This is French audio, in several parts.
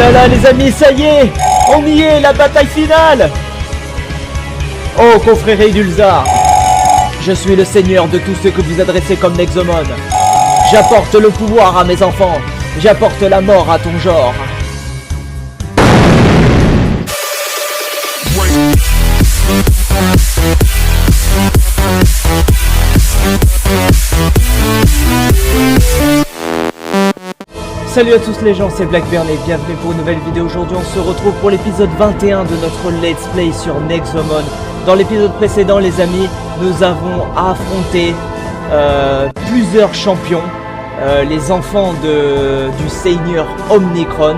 là là les amis, ça y est, on y est, la bataille finale. Oh confrérie d'Ulzar, je suis le seigneur de tous ceux que vous adressez comme Nexomon. J'apporte le pouvoir à mes enfants, j'apporte la mort à ton genre. Salut à tous les gens, c'est Blackburn et bienvenue pour une nouvelle vidéo. Aujourd'hui on se retrouve pour l'épisode 21 de notre Let's Play sur Nexomon. Dans l'épisode précédent les amis, nous avons affronté plusieurs champions, les enfants du Seigneur Omnicron.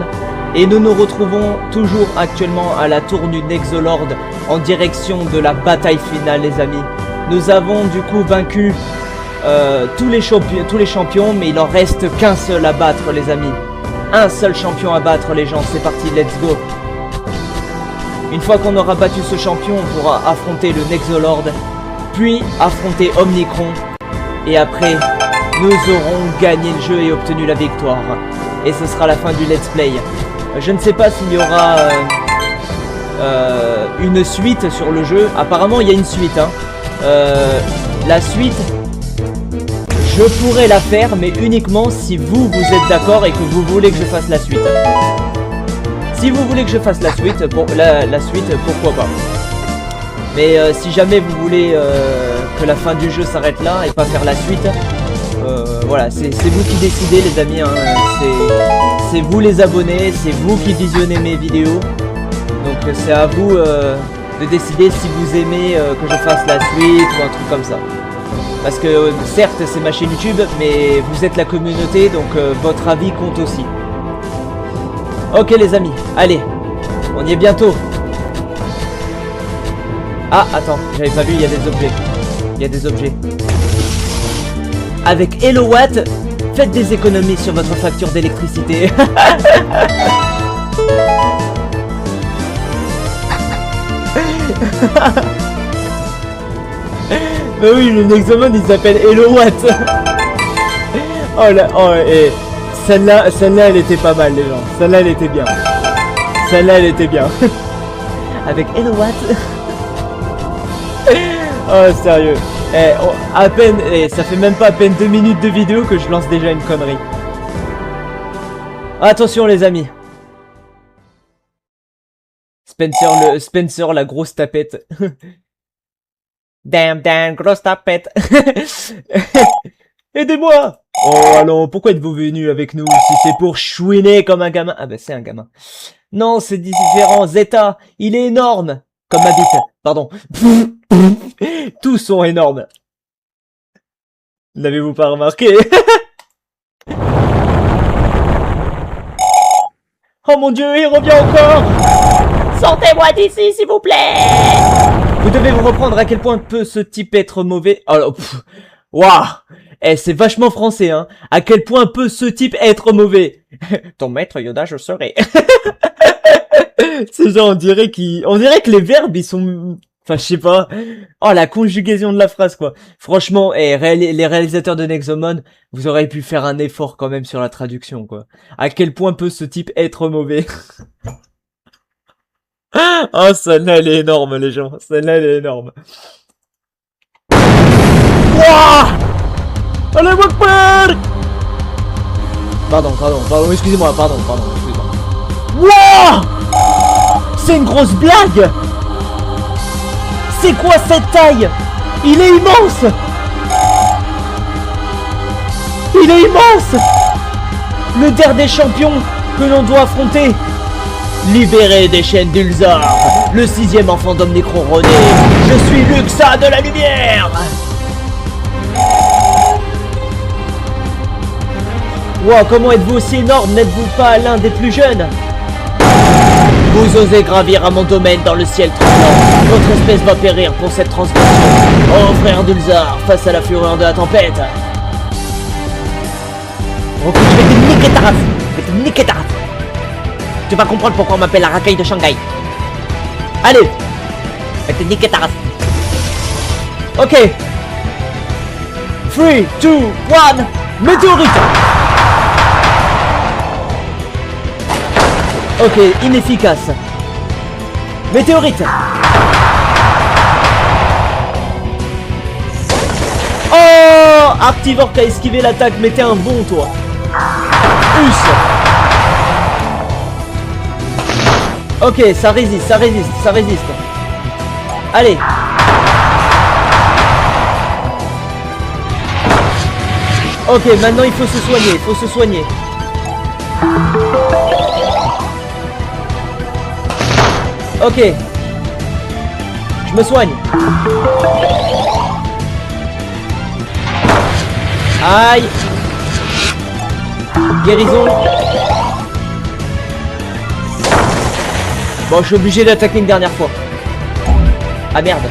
Et nous nous retrouvons toujours actuellement à la tour du Nexolord en direction de la bataille finale les amis. Nous avons du coup vaincu tous les champions, mais il en reste qu'un seul à battre les amis. Un seul champion à battre les gens, c'est parti, let's go. Une fois qu'on aura battu ce champion, on pourra affronter le Nexolord, puis affronter Omnicron, et après, nous aurons gagné le jeu et obtenu la victoire. Et ce sera la fin du let's play. Je ne sais pas s'il y aura une suite sur le jeu, apparemment il y a une suite. Hein. La suite... je pourrais la faire, mais uniquement si vous êtes d'accord et que vous voulez que je fasse la suite. Si vous voulez que je fasse la suite, la suite, pourquoi pas. Mais si jamais vous voulez que la fin du jeu s'arrête là et pas faire la suite, voilà, c'est vous qui décidez les amis. Hein. C'est vous les abonnés, c'est vous qui visionnez mes vidéos. Donc c'est à vous de décider si vous aimez que je fasse la suite ou un truc comme ça. Parce que certes c'est ma chaîne YouTube, mais vous êtes la communauté, donc votre avis compte aussi. Ok les amis, allez, on y est bientôt. Ah attends, j'avais pas vu, il y a des objets. Il y a des objets. Avec Hellowatt, faites des économies sur votre facture d'électricité. Bah oui, le Nexomon il s'appelle Hellowatt. Oh là, oh et celle-là elle était pas mal les gens. Celle-là elle était bien. Celle-là elle était bien. Avec Hellowatt. Oh sérieux. À peine, ça fait même pas à peine 2 minutes de vidéo que je lance déjà une connerie. Attention les amis. Spencer la grosse tapette. Damn, grosse tapette. Aidez-moi. Oh allons, pourquoi êtes-vous venu avec nous si c'est pour chouiner comme un gamin? Ah bah c'est un gamin. Non, c'est différent. Zeta, il est énorme. Comme ma bite, pardon. Tous sont énormes. N'avez-vous pas remarqué? Oh mon dieu, il revient encore. Sortez-moi d'ici s'il vous plaît. Vous devez vous reprendre à quel point peut ce type être mauvais. Alors, waouh, c'est vachement français, hein. À quel point peut ce type être mauvais. Ton maître Yoda, je serai. C'est genre, on dirait que les verbes, ils sont... Enfin, je sais pas. Oh, la conjugaison de la phrase, quoi. Franchement, les réalisateurs de Nexomon, vous auriez pu faire un effort quand même sur la traduction, quoi. À quel point peut ce type être mauvais. Oh, celle-là, elle est énorme, les gens. Celle-là, elle est énorme. Wouah! Allez, Wakbar! Pardon, excusez-moi, pardon, excusez-moi. Wouah! C'est une grosse blague! C'est quoi cette taille? Il est immense! Il est immense! Le dernier champion que l'on doit affronter. Libéré des chaînes d'Ulzar, le 6e enfant d'Omnicron rené. Je suis Luxa de la lumière. Wow, comment êtes-vous aussi énorme? N'êtes-vous pas l'un des plus jeunes? Vous osez gravir à mon domaine dans le ciel tremblant. Votre espèce va périr pour cette transgression. Oh frère d'Ulzar, face à la fureur de la tempête. Ok, je vais te niquer ta race. Je vais te niquer ta race. Tu vas comprendre pourquoi on m'appelle la racaille de Shanghai. Allez, je vais te niquer ta race. Ok. 3, 2, 1, météorite. Ok, inefficace. Météorite. Oh, Arctivore qui a esquivé l'attaque, mais t'es un bon toi. Us. Ok, ça résiste, ça résiste, ça résiste. Allez. Ok, maintenant il faut se soigner, il faut se soigner. Ok. Je me soigne. Aïe. Guérison. Bon, je suis obligé d'attaquer une dernière fois. Ah merde.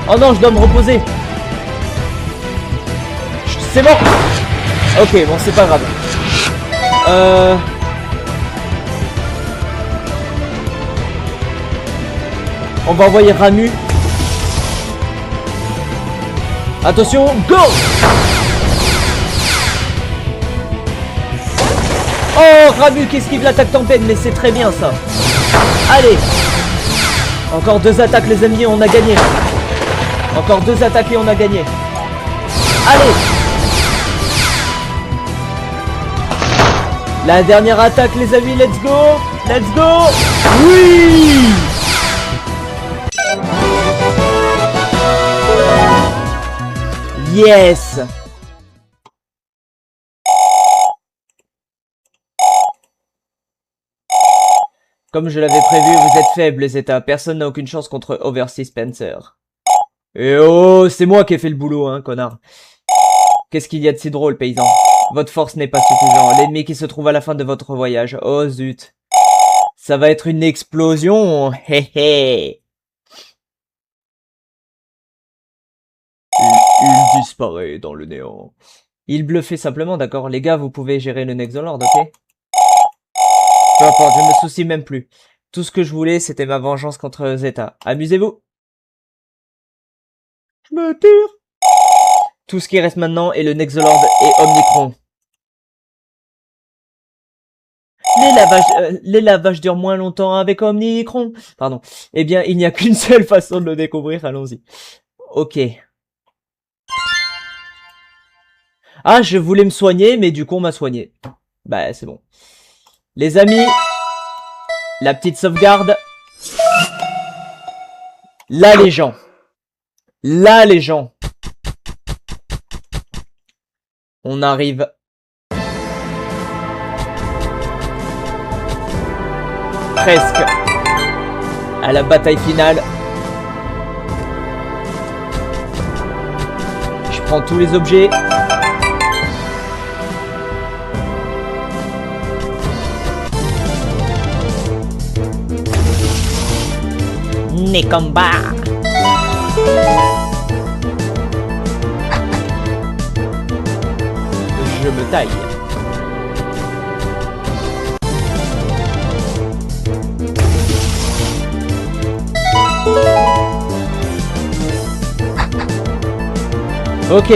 Oh non, je dois me reposer. C'est bon. Ok, bon, c'est pas grave. On va envoyer Ramu. Attention, go! Oh, Ramu qui esquive l'attaque tempête, mais c'est très bien ça. Allez. Encore 2 attaques les amis, on a gagné. Encore 2 attaques et on a gagné. Allez. La dernière attaque les amis, let's go. Let's go. Oui. Yes. Comme je l'avais prévu, vous êtes faibles les états. Personne n'a aucune chance contre Overseas Spencer. Et oh, c'est moi qui ai fait le boulot, hein, connard. Qu'est-ce qu'il y a de si drôle, paysan? Votre force n'est pas suffisante. L'ennemi qui se trouve à la fin de votre voyage. Oh zut. Ça va être une explosion. Hé hé. Il disparaît dans le néant. Il bluffait simplement, d'accord. Les gars, vous pouvez gérer le Nexolord, ok? Peu importe, je ne me soucie même plus. Tout ce que je voulais, c'était ma vengeance contre Zeta. Amusez-vous. Je me tire. Tout ce qui reste maintenant est le Nexolord et Omnicron. Les lavages durent moins longtemps avec Omnicron. Pardon. Eh bien, il n'y a qu'une seule façon de le découvrir. Allons-y. Ok. Ah, je voulais me soigner, mais du coup, on m'a soigné. Bah, c'est bon. Les amis, la petite sauvegarde. Là, les gens. Là, les gens. On arrive. Presque. À la bataille finale. Je prends tous les objets. Combat. Je me taille. Ok.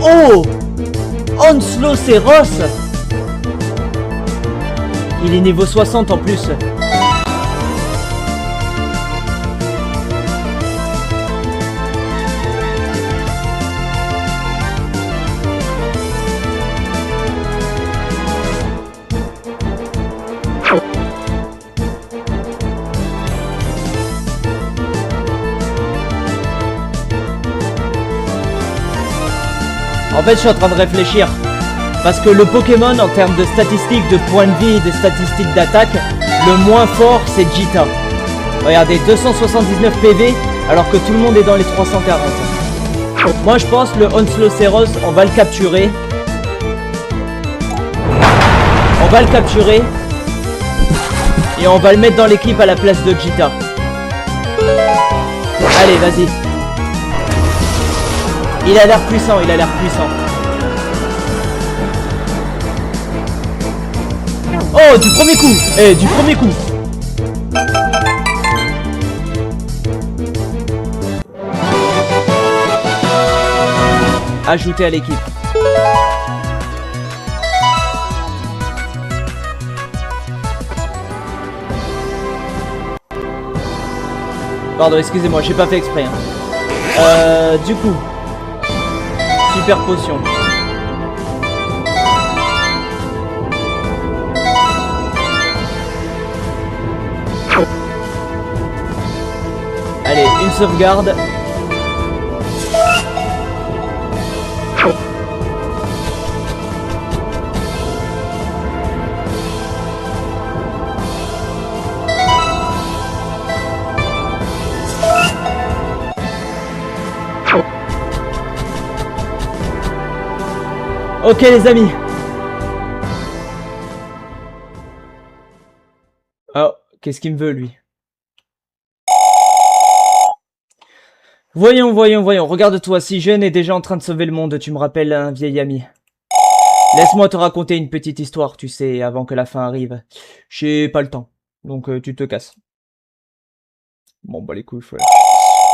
Oh, Onslauceros. Il est niveau 60 en plus. En fait, je suis en train de réfléchir. Parce que le Pokémon, en termes de statistiques de points de vie et de statistiques d'attaque, le moins fort, c'est Jita. Regardez, 279 PV, alors que tout le monde est dans les 340. Moi, je pense le Onslauceros, on va le capturer. On va le capturer. Et on va le mettre dans l'équipe à la place de Jita. Allez, vas-y. Il a l'air puissant, il a l'air puissant. Oh, du premier coup. Eh, du premier coup. Ajouter à l'équipe. Pardon, excusez-moi, j'ai pas fait exprès. Hein. Du coup, super potion. Allez, une sauvegarde. Ok les amis. Oh, qu'est-ce qu'il me veut lui? Voyons, regarde-toi, si jeune et déjà en train de sauver le monde, tu me rappelles un vieil ami. Laisse-moi te raconter une petite histoire, tu sais, avant que la fin arrive. J'ai pas le temps, donc tu te casses. Bon bah les couilles, voilà.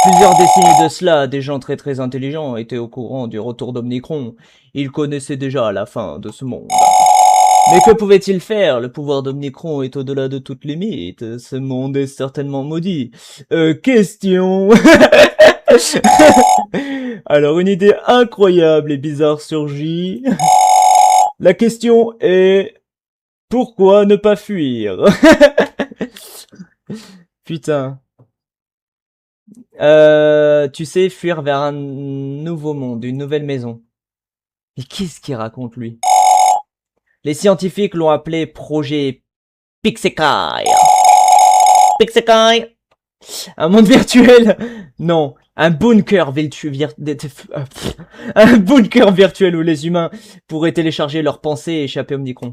Plusieurs décennies de cela, des gens très intelligents étaient au courant du retour d'Omnicron. Ils connaissaient déjà la fin de ce monde. Mais que pouvait-il faire? Le pouvoir d'Omnicron est au-delà de toutes limites. Ce monde est certainement maudit. Question. Alors une idée incroyable et bizarre surgit. La question est... Pourquoi ne pas fuir? Putain. Tu sais, fuir vers un nouveau monde, une nouvelle maison. Mais qu'est-ce qu'il raconte, lui? Les scientifiques l'ont appelé projet Pixekai. Pixekai. Un monde virtuel? Non, un bunker un bunker virtuel où les humains pourraient télécharger leurs pensées et échapper au Omnicron.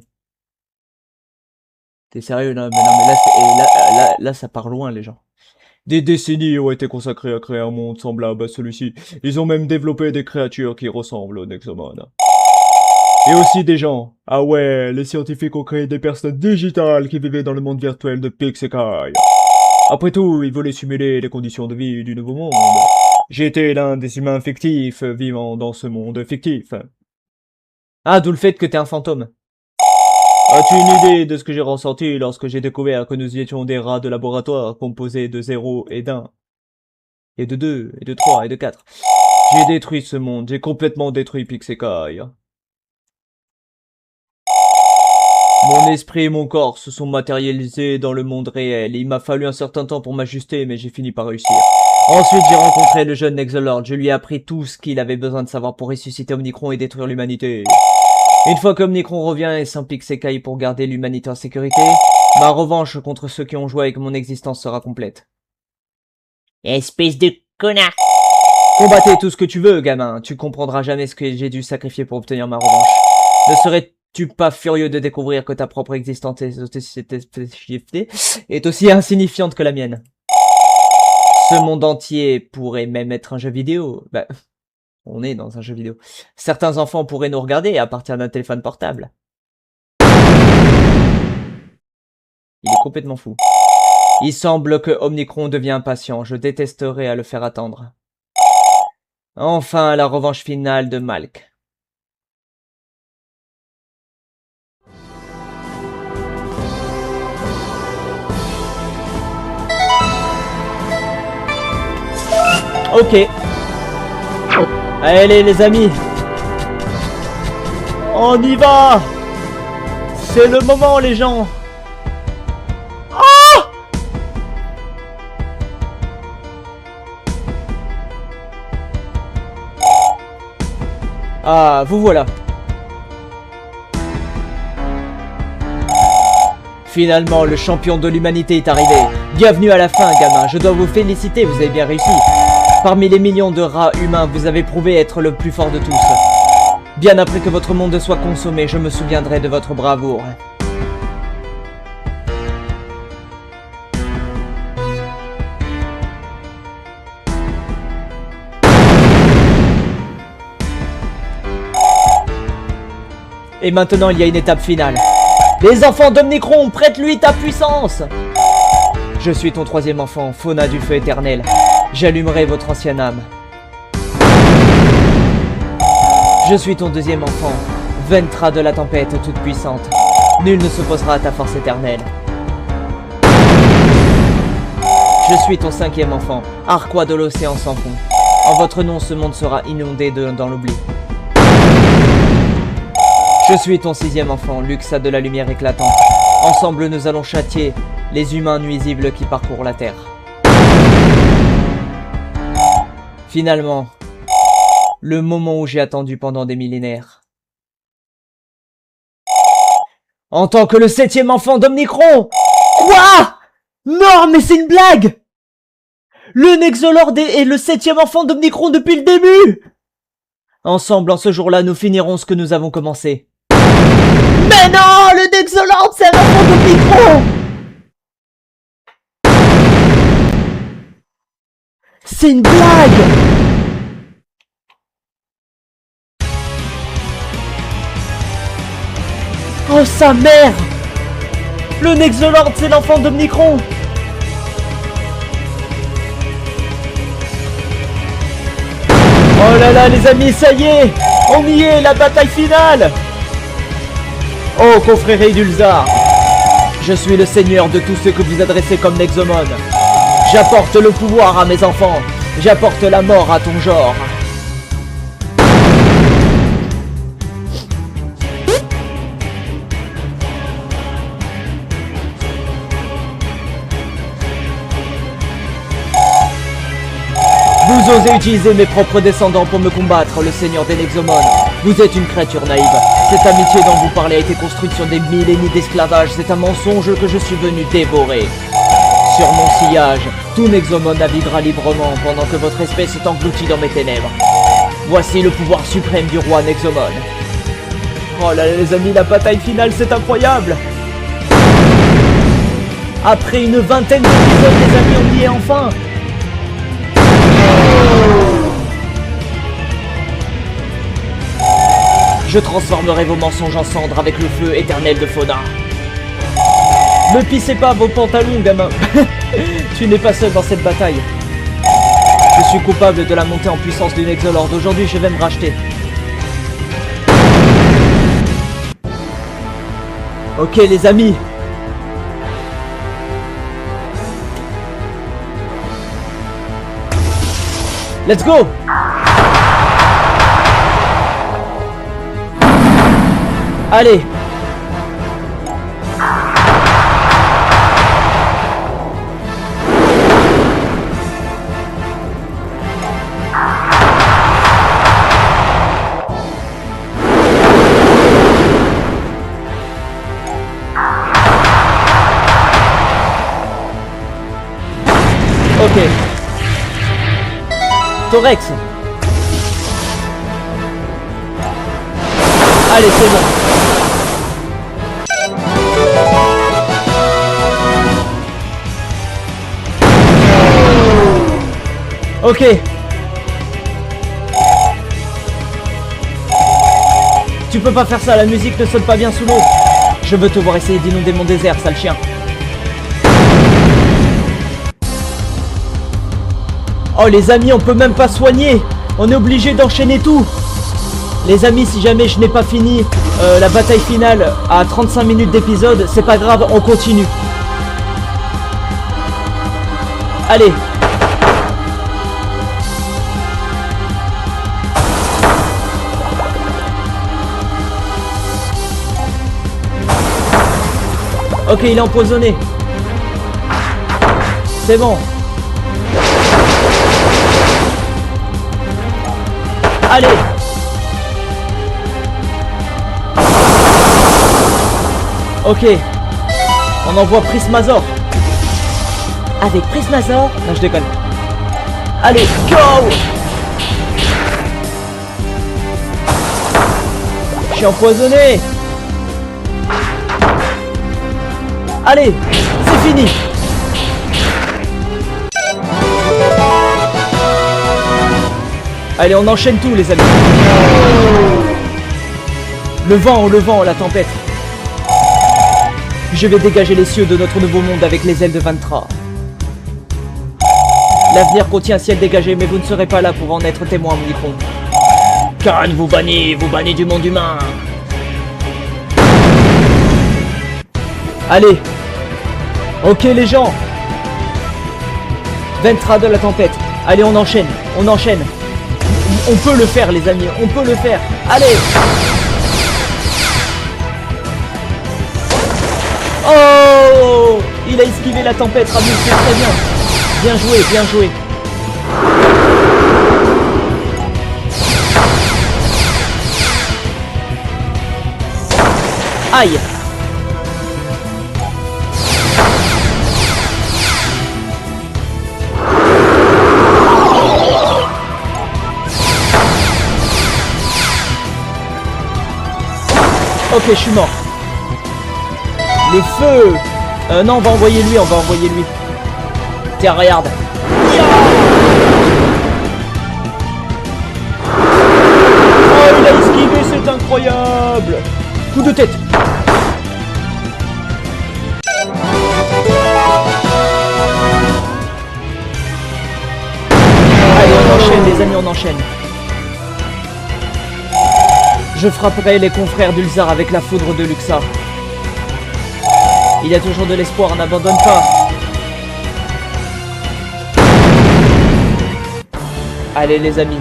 T'es sérieux là? Mais non, mais là, ça part loin, les gens. Des décennies ont été consacrées à créer un monde semblable à celui-ci. Ils ont même développé des créatures qui ressemblent au Nexomon. Et aussi des gens. Ah ouais, les scientifiques ont créé des personnes digitales qui vivaient dans le monde virtuel de Pixekai. Après tout, ils voulaient simuler les conditions de vie du nouveau monde. J'étais l'un des humains fictifs vivant dans ce monde fictif. Ah, d'où le fait que t'es un fantôme. As-tu une idée de ce que j'ai ressenti lorsque j'ai découvert que nous étions des rats de laboratoire composés de 0 et d'1, et de 2, et de 3, et de 4? J'ai détruit ce monde, j'ai complètement détruit Pixekai. Mon esprit et mon corps se sont matérialisés dans le monde réel. Il m'a fallu un certain temps pour m'ajuster, mais j'ai fini par réussir. Ensuite, j'ai rencontré le jeune Nexolord. Je lui ai appris tout ce qu'il avait besoin de savoir pour ressusciter Omnicron et détruire l'humanité. Une fois qu'Omnicron revient et s'implique Pixekai pour garder l'humanité en sécurité, ma revanche contre ceux qui ont joué avec mon existence sera complète. Espèce de connard! Combattez tout ce que tu veux, gamin. Tu comprendras jamais ce que j'ai dû sacrifier pour obtenir ma revanche. Ne serais-tu pas furieux de découvrir que ta propre existence est aussi insignifiante que la mienne? Ce monde entier pourrait même être un jeu vidéo. Bah... On est dans un jeu vidéo. Certains enfants pourraient nous regarder à partir d'un téléphone portable. Il est complètement fou. Il semble que Omnicron devient impatient. Je détesterais à le faire attendre. Enfin, la revanche finale de Malk. Ok. Allez les amis, on y va. C'est le moment les gens. Ah, ah, vous voilà. Finalement, le champion de l'humanité est arrivé. Bienvenue à la fin, gamin. Je dois vous féliciter, vous avez bien réussi. Parmi les millions de rats humains, vous avez prouvé être le plus fort de tous. Bien après que votre monde soit consommé, je me souviendrai de votre bravoure. Et maintenant, il y a une étape finale. Les enfants d'Omnicron, prête-lui ta puissance! Je suis ton troisième enfant, Fauna du feu éternel. J'allumerai votre ancienne âme. Je suis ton deuxième enfant, Ventra de la tempête toute puissante. Nul ne s'opposera à ta force éternelle. Je suis ton cinquième enfant, Arquois de l'océan sans fond. En votre nom, ce monde sera inondé dans l'oubli. Je suis ton sixième enfant, Luxa de la lumière éclatante. Ensemble, nous allons châtier les humains nuisibles qui parcourent la terre. Finalement, le moment où j'ai attendu pendant des millénaires. En tant que le septième enfant d'Omnicron! Quoi? Non, mais c'est une blague! Le Nexolord est le septième enfant d'Omnicron depuis le début! Ensemble, en ce jour-là, nous finirons ce que nous avons commencé. Mais non! Le Nexolord, c'est un enfant d'Omnicron! C'est une blague! Oh sa mère! Le Nexolord, c'est l'enfant d'Omnicron! Oh là là les amis, ça y est! On y est, la bataille finale! Oh confrérie d'Ulzar! Je suis le seigneur de tous ceux que vous adressez comme Nexomon. J'apporte le pouvoir à mes enfants. J'apporte la mort à ton genre. Vous osez utiliser mes propres descendants pour me combattre, le seigneur des Nexomon. Vous êtes une créature naïve. Cette amitié dont vous parlez a été construite sur des millénaires d'esclavage. C'est un mensonge que je suis venu dévorer. Sur mon sillage, tout Nexomon naviguera librement pendant que votre espèce est engloutie dans mes ténèbres. Voici le pouvoir suprême du roi Nexomon. Oh là là les amis, la bataille finale, c'est incroyable! Après une vingtaine d'épisodes, les amis, on y est enfin! Je transformerai vos mensonges en cendres avec le feu éternel de Fauna. Ne pissez pas vos pantalons, gamin. Tu n'es pas seul dans cette bataille. Je suis coupable de la montée en puissance du Nexolord. Aujourd'hui, je vais me racheter. Ok, les amis. Let's go! Allez! Ok. Thorex. Allez, c'est bon. Ok. Tu peux pas faire ça, la musique ne sonne pas bien sous l'eau. Je veux te voir essayer d'inonder mon désert, sale chien. Oh les amis, on peut même pas soigner. On est obligé d'enchaîner tout. Les amis, si jamais je n'ai pas fini la bataille finale à 35 minutes d'épisode, c'est pas grave, on continue. Allez. Ok, il est empoisonné. C'est bon. Allez. Ok. On envoie Prismazor. Avec Prismazor. Non, je déconne. Allez, go. Je suis empoisonné. Allez, c'est fini. Allez, on enchaîne tout, les amis. Le vent, la tempête. Je vais dégager les cieux de notre nouveau monde avec les ailes de Vantra. L'avenir contient un ciel dégagé, mais vous ne serez pas là pour en être témoin, Omnicron. Khan vous bannit du monde humain. Allez. Ok les gens. Ventra de la tempête. Allez, on enchaîne. On peut le faire les amis, on peut le faire. Allez. Oh, il a esquivé la tempête, Ramul, c'est très bien. Bien joué. Aïe. Ok, je suis mort. Le feu. Non, on va envoyer lui. Tiens, regarde. Oh, il a esquivé, c'est incroyable. Coup de tête. Allez, on enchaîne les amis, on enchaîne. Je frapperai les confrères d'Ulzar avec la foudre de Luxar. Il y a toujours de l'espoir, n'abandonne pas. Allez les amis.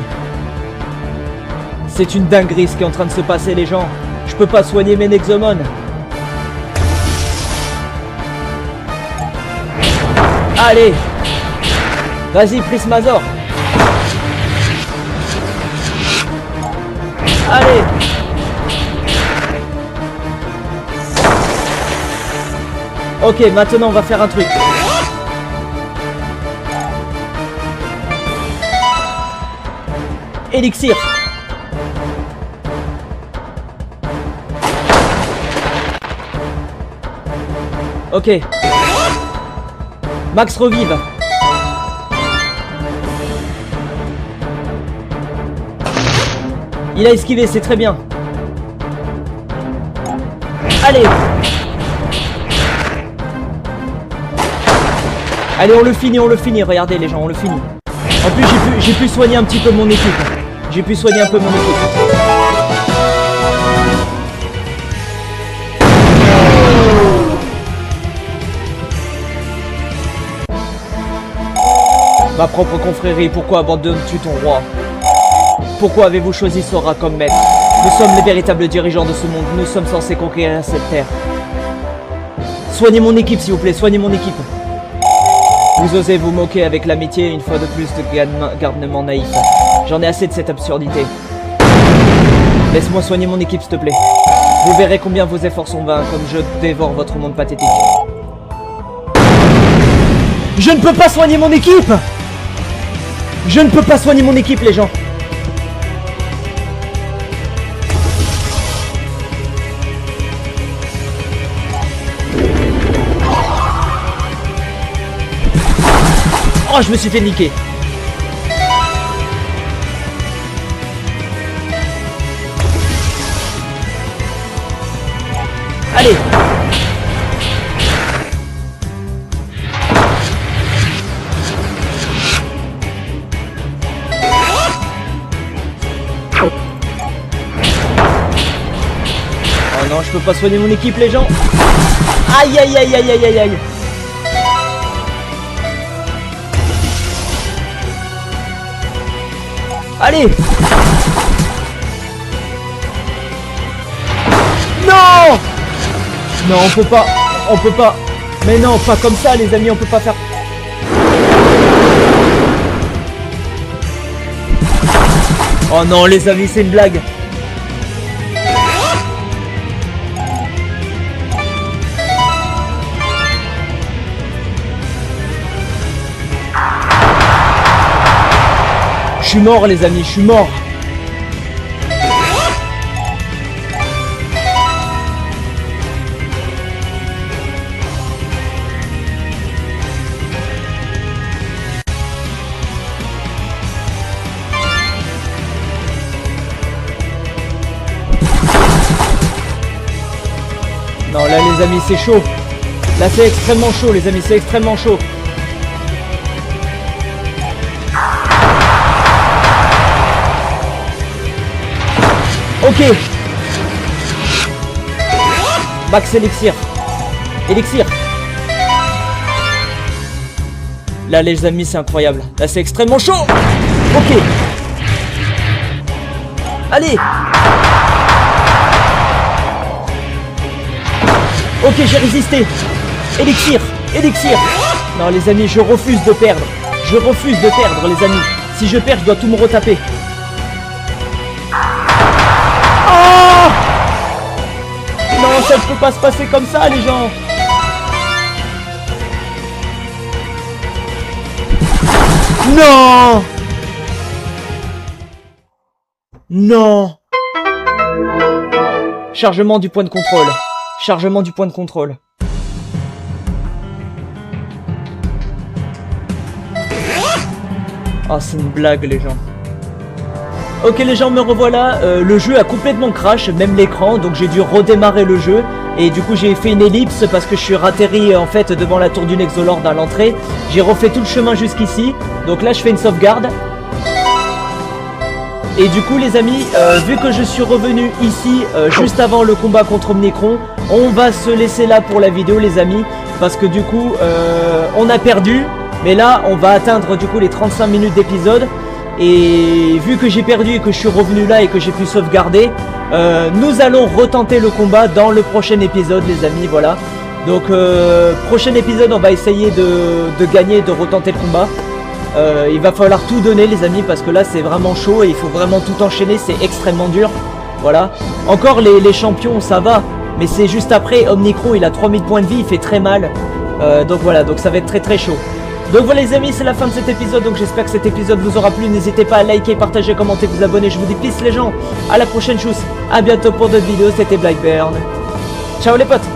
C'est une dinguerie ce qui est en train de se passer les gens. Je peux pas soigner mes Nexomon. Allez. Vas-y Prismazor. Allez. Ok, maintenant on va faire un truc. Élixir. Ok. Max revive. Il a esquivé, c'est très bien. Allez. Allez, on le finit, regardez les gens, on le finit. En plus, j'ai pu soigner un petit peu mon équipe. Ma propre confrérie, pourquoi abandonnes-tu ton roi? Pourquoi avez-vous choisi Sora comme maître? Nous sommes les véritables dirigeants de ce monde, nous sommes censés conquérir cette terre. Soignez mon équipe s'il vous plaît, soignez mon équipe. Vous osez vous moquer avec l'amitié, une fois de plus de garnement naïf. J'en ai assez de cette absurdité. Laisse-moi soigner mon équipe s'il te plaît. Vous verrez combien vos efforts sont vains, comme je dévore votre monde pathétique. Je ne peux pas soigner mon équipe! Je ne peux pas soigner mon équipe les gens! Oh, je me suis fait niquer. Allez. Oh non, je peux pas soigner mon équipe les gens. Aïe aïe aïe aïe aïe aïe aïe. Allez. Non. Non, on peut pas. Mais non, pas comme ça les amis, on peut pas faire. Oh non les amis, c'est une blague. Je suis mort les amis, je suis mort. Non, là les amis, c'est chaud. Là c'est extrêmement chaud les amis, c'est extrêmement chaud. Ok. Max élixir. Élixir. Là les amis, c'est incroyable. Là c'est extrêmement chaud. Ok. Allez. Ok, j'ai résisté. Élixir. Élixir. Non les amis, je refuse de perdre. Je refuse de perdre les amis. Si je perds, je dois tout me retaper. Oh non, ça ne peut pas se passer comme ça les gens. Non. Non. Chargement du point de contrôle. Chargement du point de contrôle. Ah, c'est une blague les gens. Ok les gens, me revoilà. Le jeu a complètement crash, même l'écran, donc j'ai dû redémarrer le jeu. Et du coup j'ai fait une ellipse parce que je suis ratterri en fait devant la tour du Nexolord à l'entrée. J'ai refait tout le chemin jusqu'ici. Donc là je fais une sauvegarde. Et du coup les amis, vu que je suis revenu ici juste avant le combat contre Omnicron, on va se laisser là pour la vidéo les amis. Parce que du coup on a perdu. Mais là on va atteindre du coup les 35 minutes d'épisode. Et vu que j'ai perdu et que je suis revenu là et que j'ai pu sauvegarder, nous allons retenter le combat dans le prochain épisode les amis, voilà. Donc prochain épisode on va essayer de gagner, de retenter le combat. Il va falloir tout donner les amis parce que là c'est vraiment chaud et il faut vraiment tout enchaîner, c'est extrêmement dur. Voilà. Encore les champions ça va, mais c'est juste après Omnicron, il a 3000 points de vie, il fait très mal. Donc voilà, donc ça va être très très chaud. Donc voilà les amis, c'est la fin de cet épisode, donc j'espère que cet épisode vous aura plu. N'hésitez pas à liker, partager, commenter, vous abonner. Je vous dis peace les gens, à la prochaine chose, à bientôt pour d'autres vidéos, c'était Blackburn. Ciao les potes.